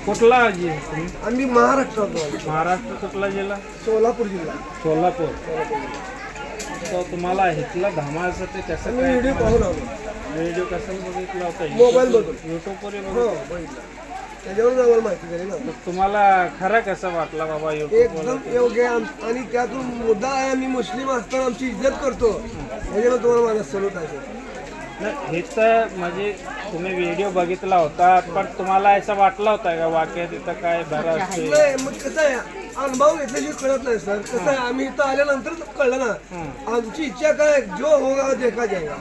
कुठला जी तुम्ही? आम्ही महाराष्ट्रात महाराष्ट्र कुठला जिल्हा? सोलापूर जिल्हा. सोलापूर. तर तुम्हाला इथला धमालचं ते कसं आम्ही काय व्हिडिओ पाहून आलो. व्हिडिओ कसं बघितला होता? मोबाईलमधून. युट्यूबवर हो बघितला. बघितलं. त्याच्यावरून आम्हाला माहिती झाली ना. तर तुम्हाला खरा कसा वाटला बाबा युट्यूबवर? एकदम योग्य आहे. आणि त्यातून मुद्दा आहे, आम्ही मुस्लिम असताना आमची इज्जत करतो. त्याच्यामुळे तुम्हाला माझा सलूट आहे. हे तर म्हणजे तुम्ही व्हिडिओ बघितला होता, पण तुम्हाला असं वाटलं होता का वाक्य तिथं काय बरं असते? नाही, मग कसं आहे, अनुभव घेतल्याशिवाय कळत नाही सर. कसं आहे, आम्ही इथं आल्यानंतर कळलं ना. आमची इच्छा काय, जो होगा देखा जाएगा.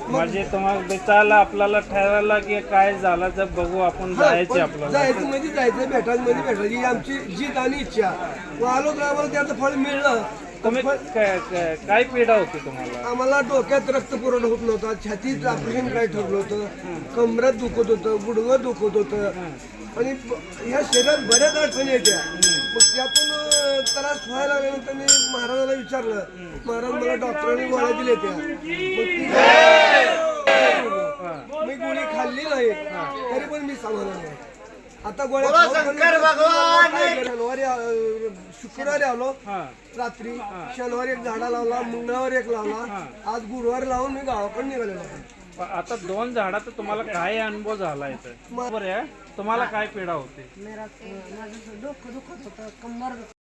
म्हणजे तुम्हाला बेचायला आपल्याला ठरवलं की काय झालं तर बघू आपण जायचे आपल्याला. जायचं म्हणजे जायचं, भेटायचं म्हणजे भेटायची, ही आमची जिद आणि इच्छा. व आलो तर आम्हाला त्याचं फळ मिळलं. तुम्ही काय पीडा होती तुम्हाला? आम्हाला डोक्यात रक्त पुरवठा होत नव्हता, छातीत ऑपरेशन काय ठरलं होतं, कमरात दुखत होतं, गुडघं दुखत होतं आणि ह्या शरीरात बऱ्याच अडचणी येत्या. मग त्यातून त्रास व्हायला लागल्यानंतर मी महाराजाला विचारलं. महाराज मला डॉक्टरांनी गोळ्या दिल्या त्या. मग मी गोळी खाल्ली नाही, तरी पण मी समाधान आहे. आता गोळ्या शुक्रवारी आलो रात्री, शनिवारी एक झाडा लावला, मंगळवारी एक लावला, आज गुरुवारी लावून मी गावाकडे निघालेलो आहे. आता 2 झाडाचा तुम्हाला काय अनुभव झाला इथं? बरोबर आहे. तुम्हाला काय पीडा होती? माझं डोकं दुखत होतं, कंबर दुखत